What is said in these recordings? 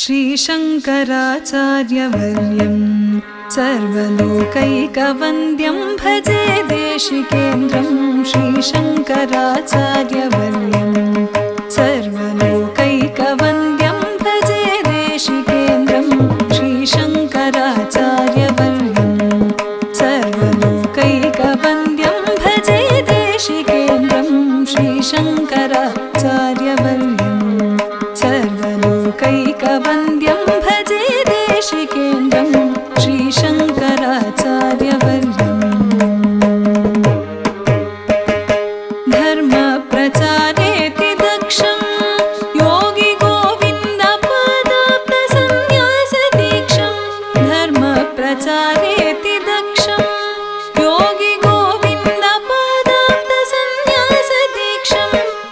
श्रीशङ्कराचार्यवर्यं सर्वलोकैकवन्द्यं भजे देशिकेन्द्रं श्रीशङ्कराचार्यवर्यं सर्वलोकैकवन्द्यं भजे देशिकेन्द्रं श्रीशङ्कराचार्यवर्यं सर्वलोकैकवन्द्यं भजे देशिकेन्द्रं श्रीशङ्कराचार्यवर्यं सर्वलोकैकवन्द्यं भजे देशिकेन्द्रं श्रीशङ्कराचार्यवर्यम् धर्मप्रचारेति दक्षं योगी गोविन्दपादाब्धसन्न्यासदीक्षं धर्मप्रचारेति दक्षं योगी गोविन्दपादाब्धसन्न्यासदीक्षं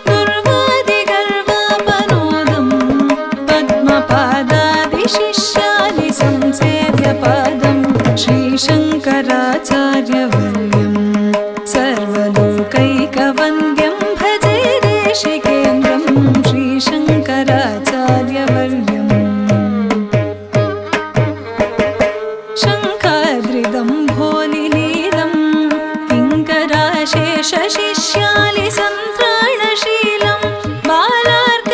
दुर्वादिगर्वापनोदं पद्मपादादिशिष्यानि संसेव्यपादं श्रीशङ्कराचार्यवर्यं सर्वलोकैकवन्द्यं भजे देशिकेन्द्रं श्रीशङ्कराचार्यवर्यम् शङ्खाद्रिदं भोलिलीलं किङ्कराशेषशिष्यालि सन्त्राणशीलं बालार्कनीकाशचेलं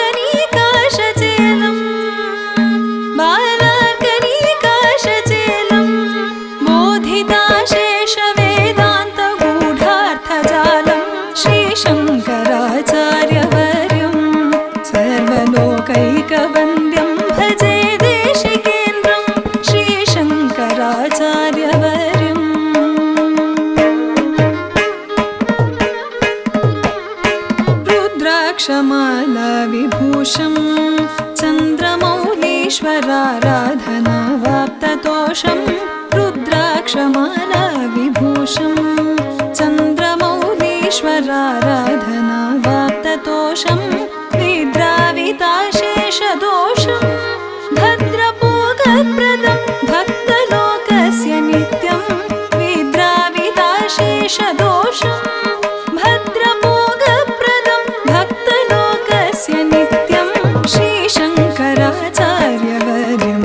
बोधिताशेषवेदान्तगूढार्थजालं श्रीशङ्कराचार्यवर्यं सर्वलोकैकवन्द्यं भजे देशिकेन्द्रं श्रीशङ्कराचार्यवर्यम् रुद्राक्षमालाविभूषं चन्द्रमौलीश्वराराधनावाप्ततोषं रुद्राक्षमालाविभूषं चन्द्रमौलीश्वराराधनावाप्ततोषं विद्राविताशेषदोषं भद्रभोगप्रदं भक्तलोकस्य नित्यं विद्राविताशेषदोषं भद्रभोगप्रदं भक्तलोकस्य नित्यं श्रीशङ्कराचार्यवर्यं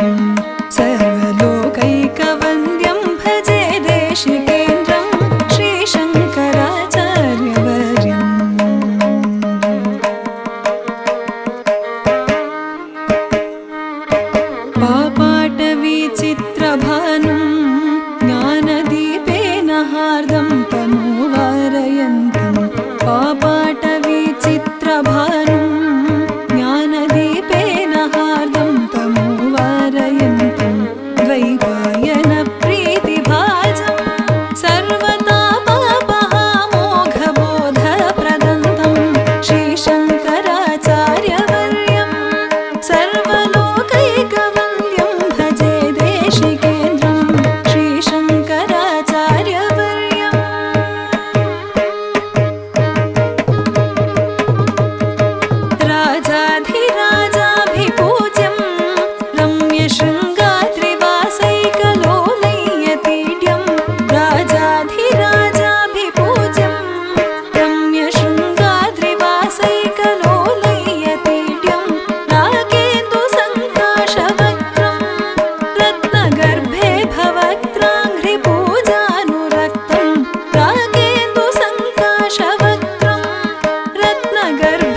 सर्वलोकैकवन्द्यं भजे देशिकेन्द्रं श्रीशङ्कराचार्यवर्यम् पापाटवीचित्रभानुं ज्ञानदीपेन हार्दं तमोवारयन्तं पापाटवीचित्रभानुं ज्ञानदीपेन हार्दं तमोवारयन्तं द्वैपायनप्रीतिभाजं सर्वतापापहामोघबोधप्रदन्तं श्रीशङ्कराचार्यवर्यं सर्वलोकैकवन्द्यं भजे देशिकेन्द्रं श्रीशङ्कराचार्यवर्यम् राजाधिराजाभिपूज्यं रम्यशृङ्गाद्रिवासैकलोलयतीड्यं राजाधिराजाभिपूज्यं रम्यशृङ्गाद्रिवासैकलोलयतीड्यं रागेन्दुसङ्काशवक्त्रं रत्नगर्भे भवक्त्राङ्घ्रिपूजानुरक्तं रागेन्दुसङ्काशवक्त्रं रत्नगर्भे